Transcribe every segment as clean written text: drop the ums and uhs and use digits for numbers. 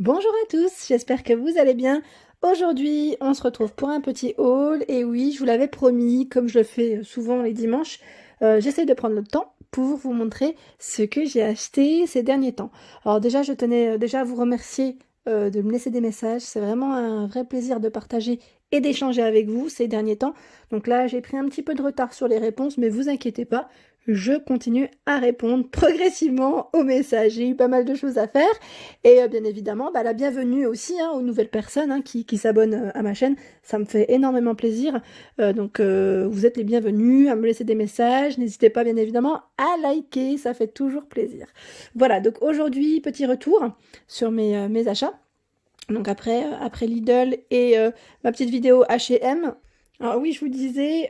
Bonjour à tous, j'espère que vous allez bien. Aujourd'hui, on se retrouve pour un petit haul. Et oui, je vous l'avais promis, comme je le fais souvent les dimanches, j'essaie de prendre le temps pour vous montrer ce que j'ai acheté ces derniers temps. Alors déjà, je tenais déjà à vous remercier de me laisser des messages. C'est vraiment un vrai plaisir de partager et d'échanger avec vous ces derniers temps. Donc là, j'ai pris un petit peu de retard sur les réponses, mais vous inquiétez pas, je continue à répondre progressivement aux messages. J'ai eu pas mal de choses à faire. Et bien évidemment, la bienvenue aussi aux nouvelles personnes qui s'abonnent à ma chaîne. Ça me fait énormément plaisir. Donc vous êtes les bienvenus à me laisser des messages. N'hésitez pas bien évidemment à liker, ça fait toujours plaisir. Voilà, donc aujourd'hui, petit retour sur mes achats. Donc après Lidl et ma petite vidéo H&M. Alors oui, je vous disais,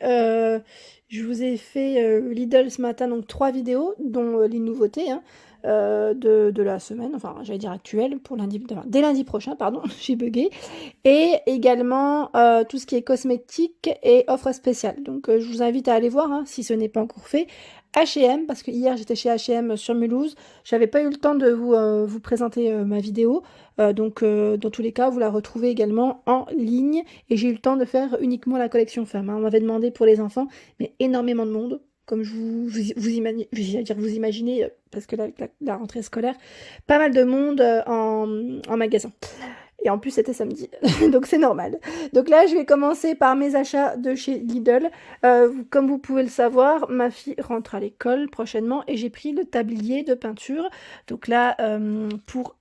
je vous ai fait Lidl ce matin, donc 3 vidéos, dont les nouveautés de la semaine, enfin j'allais dire actuelle, pour lundi, enfin, dès lundi prochain, pardon, j'ai bugué. Et également tout ce qui est cosmétique et offres spéciales. Donc je vous invite à aller voir, si ce n'est pas encore fait. H&M, parce que hier j'étais chez H&M sur Mulhouse, j'avais pas eu le temps de vous présenter ma vidéo. Donc dans tous les cas, vous la retrouvez également en ligne. Et j'ai eu le temps de faire uniquement la collection femme. On m'avait demandé pour les enfants, mais énormément de monde. Comme vous imaginez, parce que la rentrée scolaire, pas mal de monde en magasin. Et en plus, c'était samedi, donc c'est normal. Donc là, je vais commencer par mes achats de chez Lidl. Comme vous pouvez le savoir, ma fille rentre à l'école prochainement et j'ai pris le tablier de peinture. Donc là, pour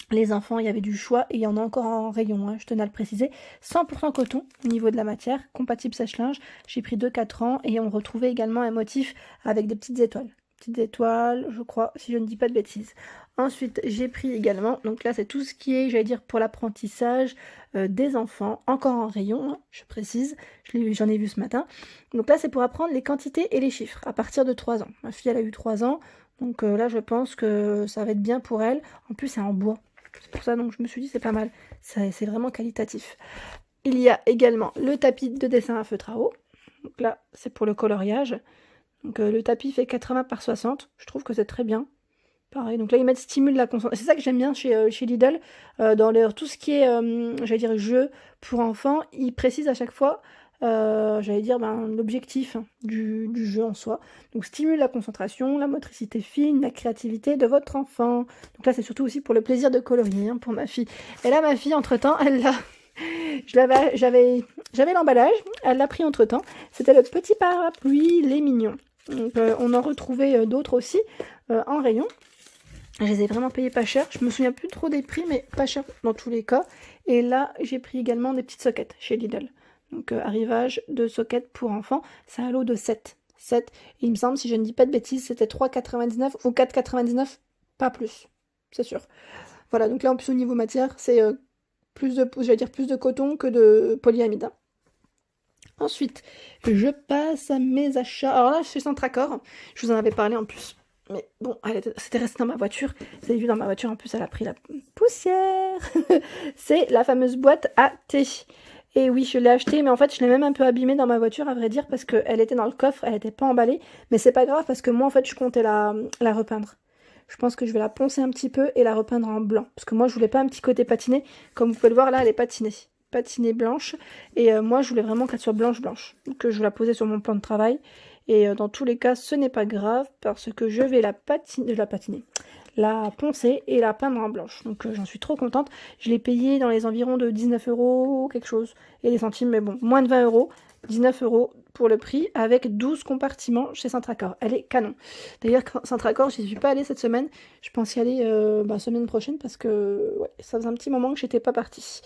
les enfants, il y avait du choix et il y en a encore en rayon, je tenais à le préciser. 100% coton au niveau de la matière, compatible sèche-linge. J'ai pris 2-4 ans et on retrouvait également un motif avec des petites étoiles. Petites étoiles, je crois, si je ne dis pas de bêtises. Ensuite, j'ai pris également, donc là c'est tout ce qui est, j'allais dire, pour l'apprentissage des enfants, encore en rayon, je précise, j'en ai vu ce matin. Donc là c'est pour apprendre les quantités et les chiffres à partir de 3 ans. Ma fille elle a eu 3 ans, donc là je pense que ça va être bien pour elle. En plus c'est en bois. C'est pour ça donc je me suis dit c'est pas mal, c'est vraiment qualitatif. Il y a également le tapis de dessin à feutre à eau. Donc là c'est pour le coloriage. Donc le tapis fait 80 par 60, je trouve que c'est très bien. Pareil, donc là ils mettent stimule la concentration. C'est ça que j'aime bien chez Lidl. Dans tout ce qui est, j'allais dire, jeu pour enfants, ils précisent à chaque fois, j'allais dire, l'objectif du jeu en soi. Donc stimule la concentration, la motricité fine, la créativité de votre enfant. Donc là c'est surtout aussi pour le plaisir de colorier pour ma fille. Et là ma fille, entre-temps, elle l'a... J'avais l'emballage, elle l'a pris entre-temps. C'était le petit parapluie Les Mignons. Donc on en retrouvait d'autres aussi en rayon. Je les ai vraiment payés pas cher. Je me souviens plus trop des prix, mais pas cher dans tous les cas. Et là, j'ai pris également des petites sockets chez Lidl. Donc, arrivage de sockets pour enfants. C'est un lot de 7. 7. Il me semble, si je ne dis pas de bêtises, c'était 3,99 ou 4,99. Pas plus. C'est sûr. Voilà, donc là, en plus, au niveau matière, c'est plus de coton que de polyamide. Ensuite, je passe à mes achats. Alors là, chez Centracor, je vous en avais parlé en plus. Mais bon, c'était resté dans ma voiture. Vous avez vu, dans ma voiture, en plus, elle a pris la poussière. C'est la fameuse boîte à thé. Et oui, je l'ai achetée, mais en fait, je l'ai même un peu abîmée dans ma voiture, à vrai dire, parce qu'elle était dans le coffre, elle n'était pas emballée. Mais c'est pas grave, parce que moi, en fait, je comptais la repeindre. Je pense que je vais la poncer un petit peu et la repeindre en blanc. Parce que moi, je voulais pas un petit côté patiné. Comme vous pouvez le voir, là, elle est patinée blanche. Et moi, je voulais vraiment qu'elle soit blanche. Donc, je vais la poser sur mon plan de travail. Et dans tous les cas, ce n'est pas grave parce que je vais la patiner, la poncer et la peindre en blanche. Donc j'en suis trop contente. Je l'ai payée dans les environs de 19 € quelque chose. Et les centimes, mais bon, moins de 20 €. 19 € pour le prix avec 12 compartiments chez Centracor. Elle est canon. D'ailleurs, Centracor, j'y suis pas allée cette semaine. Je pense y aller semaine prochaine parce que ouais, ça faisait un petit moment que j'étais pas partie.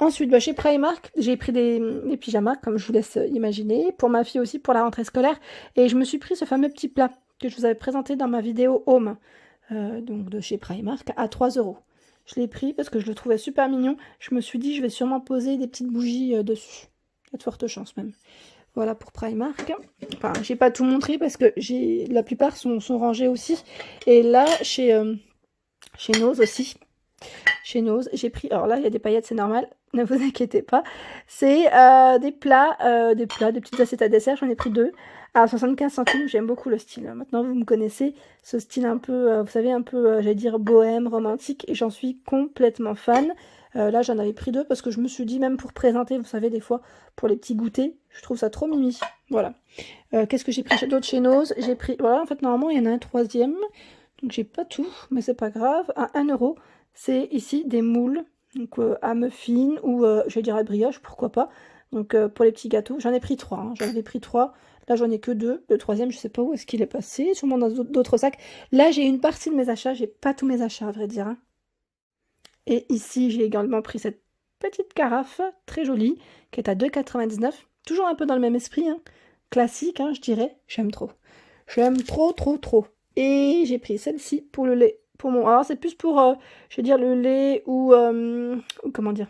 Ensuite, chez Primark, j'ai pris des pyjamas, comme je vous laisse imaginer, pour ma fille aussi, pour la rentrée scolaire. Et je me suis pris ce fameux petit plat que je vous avais présenté dans ma vidéo Home, donc de chez Primark, à 3 €. Je l'ai pris parce que je le trouvais super mignon. Je me suis dit, je vais sûrement poser des petites bougies dessus. Il y a de fortes chances même. Voilà pour Primark. Enfin, j'ai pas tout montré parce que la plupart sont rangés aussi. Et là, chez Nose aussi. Chez Nose, j'ai pris... Alors là, il y a des paillettes, c'est normal. Ne vous inquiétez pas. C'est des petites assiettes à dessert. J'en ai pris 2 à 75 centimes. J'aime beaucoup le style. Maintenant, vous me connaissez, ce style un peu, vous savez, un peu, j'allais dire, bohème, romantique, et j'en suis complètement fan. Là, j'en avais pris 2 parce que je me suis dit, même pour présenter, vous savez, des fois, pour les petits goûters, je trouve ça trop mimi. Voilà. Qu'est-ce que j'ai pris d'autre chez Nose? J'ai pris, voilà, en fait, normalement, il y en a un troisième. Donc, j'ai pas tout, mais c'est pas grave. À 1 euro, c'est ici des moules, donc à muffins ou, je vais dire à brioche, pourquoi pas. Donc, pour les petits gâteaux, j'en ai pris 3. Hein. J'en avais pris 3. Là, j'en ai que 2. Le troisième, je sais pas où est-ce qu'il est passé. Sûrement dans d'autres sacs. Là, j'ai une partie de mes achats. J'ai pas tous mes achats, à vrai dire. Hein. Et ici, j'ai également pris cette petite carafe, très jolie, qui est à 2,99 €. Toujours un peu dans le même esprit, hein. Classique, hein, je dirais. J'aime trop. J'aime trop, trop, trop. Et j'ai pris celle-ci pour le lait. Pour mon... Alors, c'est plus pour, je vais dire, le lait ou comment dire.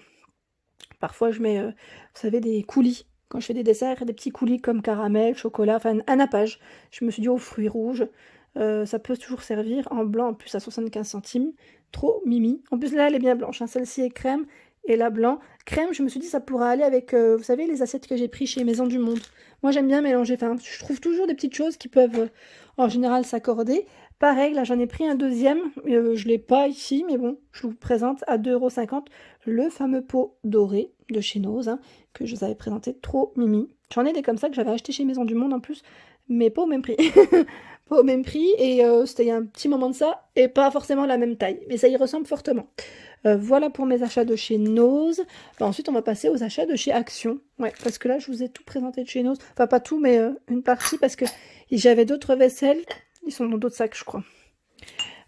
Parfois, je mets, vous savez, des coulis. Quand je fais des desserts, des petits coulis comme caramel, chocolat, enfin un nappage. Je me suis dit aux fruits rouges, ça peut toujours servir. En blanc, en plus, à 75 centimes. Trop mimi. En plus, là, elle est bien blanche. Hein. Celle-ci est crème et la blanc. Crème, je me suis dit, ça pourra aller avec, vous savez, les assiettes que j'ai pris chez Maison du Monde. Moi, j'aime bien mélanger. Enfin, je trouve toujours des petites choses qui peuvent, en général, s'accorder. Pareil, là, j'en ai pris un deuxième. Je ne l'ai pas ici, mais bon, je vous présente à 2,50 € le fameux pot doré de chez Nose, hein, que je vous avais présenté, trop mimi. J'en ai des comme ça que j'avais acheté chez Maison du Monde en plus, mais pas au même prix. Pas au même prix, et c'était il y a un petit moment de ça, et pas forcément la même taille, mais ça y ressemble fortement. Voilà pour mes achats de chez Nose. Ensuite, on va passer aux achats de chez Action. Ouais, parce que là, je vous ai tout présenté de chez Nose. Enfin, pas tout, mais une partie, parce que j'avais d'autres vaisselles. Ils sont dans d'autres sacs, je crois.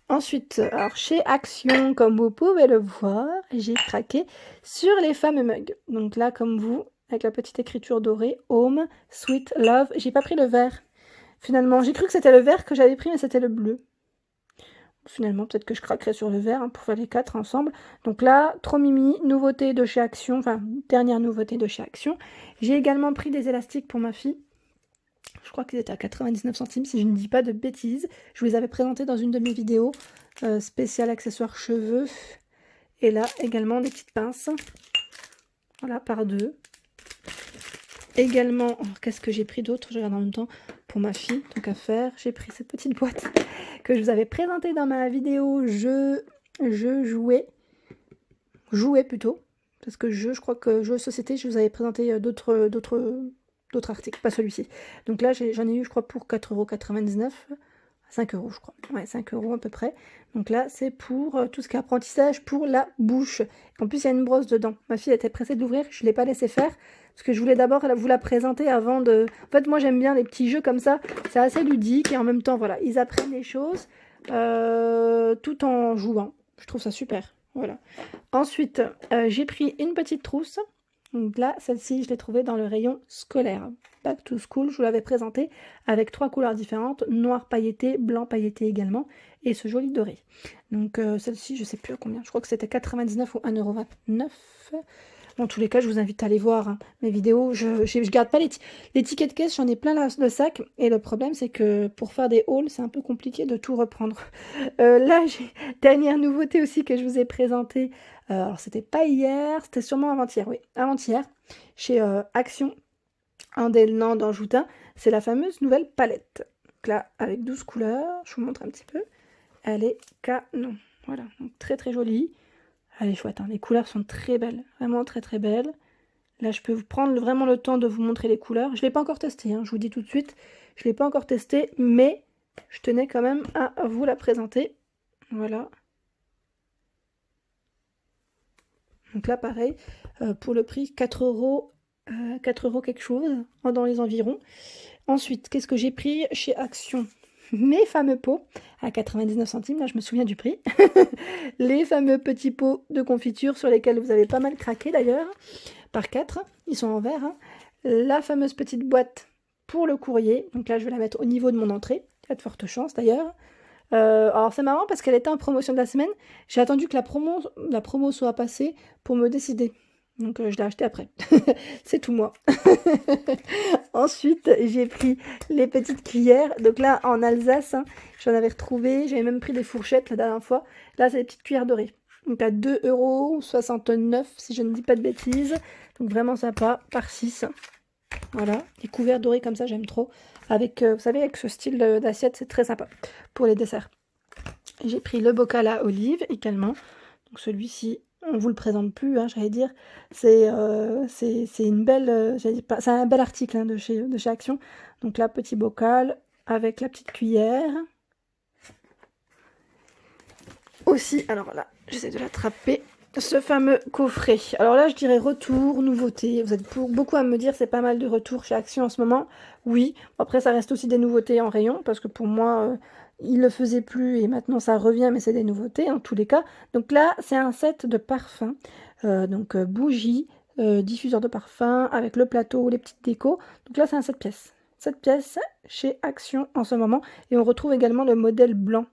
Ensuite, alors chez Action, comme vous pouvez le voir, j'ai craqué sur les fameux mugs. Donc là, comme vous, avec la petite écriture dorée, Home, Sweet Love. J'ai pas pris le vert. Finalement, j'ai cru que c'était le vert que j'avais pris, mais c'était le bleu. Finalement, peut-être que je craquerai sur le vert, hein, pour faire les 4 ensemble. Donc là, trop mimi, nouveauté de chez Action, enfin, dernière nouveauté de chez Action. J'ai également pris des élastiques pour ma fille. Je crois qu'ils étaient à 99 centimes, si je ne dis pas de bêtises. Je vous les avais présentés dans une de mes vidéos, spécial accessoires cheveux. Et là, également, des petites pinces. Voilà, par 2. Également, qu'est-ce que j'ai pris d'autre? Je regarde en même temps pour ma fille, tant qu'à faire. J'ai pris cette petite boîte que je vous avais présentée dans ma vidéo jouais plutôt. Parce que je crois que jeux société, je vous avais présenté d'autres articles, pas celui-ci. Donc là, j'en ai eu, je crois, pour 4,99 €. 5 € je crois. Ouais, 5 € à peu près. Donc là, c'est pour tout ce qui est apprentissage pour la bouche. En plus, il y a une brosse dedans. Ma fille était pressée de l'ouvrir, je ne l'ai pas laissé faire. Parce que je voulais d'abord vous la présenter avant de... En fait, moi, j'aime bien les petits jeux comme ça. C'est assez ludique et en même temps, voilà, ils apprennent les choses tout en jouant. Je trouve ça super. Voilà. Ensuite, j'ai pris une petite trousse. Donc là, celle-ci, je l'ai trouvée dans le rayon scolaire. Back to School, je vous l'avais présenté avec 3 couleurs différentes, noir pailleté, blanc pailleté également, et ce joli doré. Donc celle-ci, je sais plus à combien, je crois que c'était 99 ou 1,29 €. En tous les cas, je vous invite à aller voir hein, mes vidéos. Je garde pas les tickets de caisse, j'en ai plein le sac. Et le problème, c'est que pour faire des hauls, c'est un peu compliqué de tout reprendre. Là, j'ai dernière nouveauté aussi que je vous ai présentée. Alors, c'était pas hier, c'était sûrement avant-hier. Oui, avant-hier, chez Action, en Delnan d'Anjoutin. C'est la fameuse nouvelle palette. Donc là, avec 12 couleurs, je vous montre un petit peu. Elle est canon. Voilà, donc très très jolie. Elle est chouette, hein. Les couleurs sont très belles, vraiment très très belles. Là, je peux vous prendre vraiment le temps de vous montrer les couleurs. Je ne l'ai pas encore testé, hein, je vous dis tout de suite. Je ne l'ai pas encore testé, mais je tenais quand même à vous la présenter. Voilà. Donc là, pareil, pour le prix, 4 €, 4 € quelque chose, dans les environs. Ensuite, qu'est-ce que j'ai pris chez Action? Mes fameux pots à 99 centimes, là je me souviens du prix. Les fameux petits pots de confiture sur lesquels vous avez pas mal craqué d'ailleurs, par 4, ils sont en verre. Hein. La fameuse petite boîte pour le courrier, donc là je vais la mettre au niveau de mon entrée, il y a de fortes chances d'ailleurs. Alors c'est marrant parce qu'elle était en promotion de la semaine, j'ai attendu que la promo soit passée pour me décider. Donc je l'ai acheté après. C'est tout moi. Ensuite, j'ai pris les petites cuillères. Donc là, en Alsace, hein, j'en avais retrouvé. J'avais même pris des fourchettes la dernière fois. Là, c'est des petites cuillères dorées. Donc à 2,69 € si je ne dis pas de bêtises. Donc vraiment sympa, par 6. Voilà, des couverts dorés comme ça, j'aime trop. Avec, vous savez, avec ce style d'assiette, c'est très sympa pour les desserts. J'ai pris le bocal à olive également. Donc celui-ci, on vous le présente plus, hein, j'allais dire. C'est une belle, c'est un bel article hein, de chez Action. Donc là, petit bocal avec la petite cuillère. Aussi, alors là, j'essaie de l'attraper. Ce fameux coffret. Alors là, je dirais retour, nouveauté. Vous êtes beaucoup à me dire, c'est pas mal de retours chez Action en ce moment. Oui, après ça reste aussi des nouveautés en rayon, parce que pour moi, il le faisait plus et maintenant ça revient, mais c'est des nouveautés en tous les cas. Donc là, c'est un set de parfums. Donc bougie, diffuseur de parfum, avec le plateau, les petites décos. Donc là, c'est un 7 pièces. 7 pièces chez Action en ce moment. Et on retrouve également le modèle blanc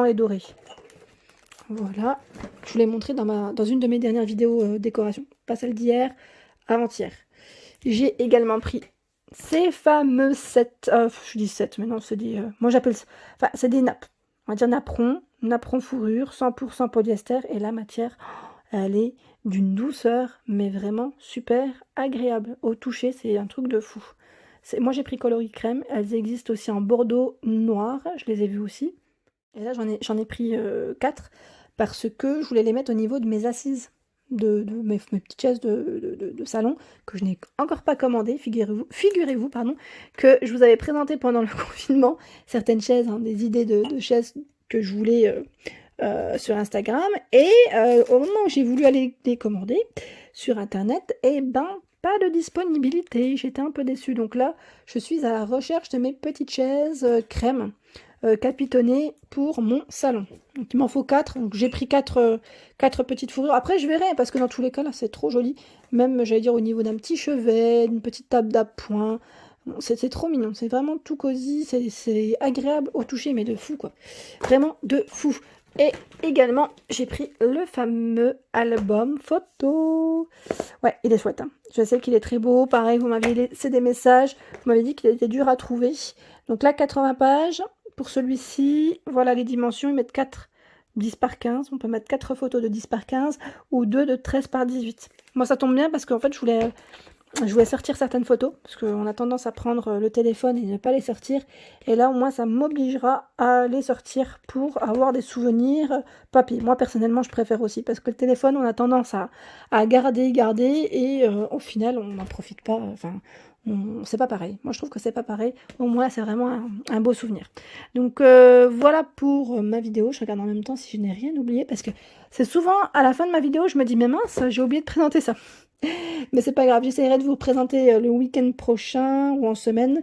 et doré. Voilà, je vous l'ai montré dans une de mes dernières vidéos décoration, pas celle d'hier, avant-hier. J'ai également pris ces fameux sets, je dis 7, mais non, c'est des, moi j'appelle ça, enfin c'est des nappes, on va dire napperon fourrure, 100% polyester, et la matière, elle est d'une douceur, mais vraiment super agréable. Au toucher, c'est un truc de fou. Moi j'ai pris coloris crème, elles existent aussi en bordeaux noir, je les ai vues aussi. Et là, j'en ai pris 4 parce que je voulais les mettre au niveau de mes assises, de mes petites chaises de salon que je n'ai encore pas commandées. Figurez-vous pardon, que je vous avais présenté pendant le confinement certaines chaises, hein, des idées de chaises que je voulais sur Instagram. Et au moment où j'ai voulu aller les commander sur Internet, eh ben, pas de disponibilité. J'étais un peu déçue. Donc là, je suis à la recherche de mes petites chaises crème. Capitonné pour mon salon. Donc il m'en faut 4, donc j'ai pris 4 petites fourrures. Après je verrai, parce que dans tous les cas là c'est trop joli. Même j'allais dire au niveau d'un petit chevet, d'une petite table d'appoint. C'est trop mignon, c'est vraiment tout cosy, c'est agréable au toucher, mais de fou quoi. Vraiment de fou. Et également j'ai pris le fameux album photo. Ouais, il est chouette. Hein. Je sais qu'il est très beau. Pareil, vous m'aviez laissé des messages. Vous m'avez dit qu'il était dur à trouver. Donc là, 80 pages. Pour celui-ci, voilà les dimensions, ils mettent 4 10 par 15, on peut mettre 4 photos de 10 par 15 ou 2 de 13 par 18. Moi ça tombe bien parce qu'en fait je voulais sortir certaines photos, parce qu'on a tendance à prendre le téléphone et ne pas les sortir, et là au moins ça m'obligera à les sortir pour avoir des souvenirs papier. Moi personnellement je préfère aussi, parce que le téléphone on a tendance à garder, et au final on n'en profite pas, enfin... c'est pas pareil. Moi, je trouve que c'est pas pareil. Au moins, c'est vraiment un beau souvenir. Donc, voilà pour ma vidéo. Je regarde en même temps si je n'ai rien oublié. Parce que c'est souvent, à la fin de ma vidéo, je me dis, mais mince, j'ai oublié de présenter ça. Mais c'est pas grave. J'essaierai de vous présenter le week-end prochain ou en semaine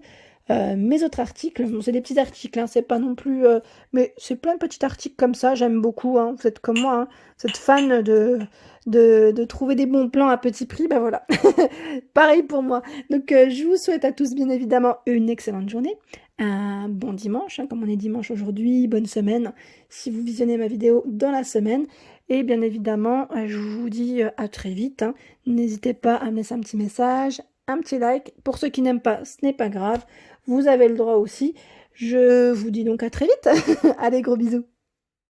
mes autres articles. Bon, c'est des petits articles. Hein, c'est pas non plus... mais c'est plein de petits articles comme ça. J'aime beaucoup. Hein. Vous êtes comme moi. Hein, vous êtes fan de trouver des bons plans à petit prix, ben voilà. Pareil pour moi. Donc je vous souhaite à tous bien évidemment une excellente journée, un bon dimanche, hein, comme on est dimanche aujourd'hui, bonne semaine si vous visionnez ma vidéo dans la semaine. Et bien évidemment, je vous dis à très vite. Hein. N'hésitez pas à me laisser un petit message, un petit like. Pour ceux qui n'aiment pas, ce n'est pas grave. Vous avez le droit aussi. Je vous dis donc à très vite. Allez, gros bisous.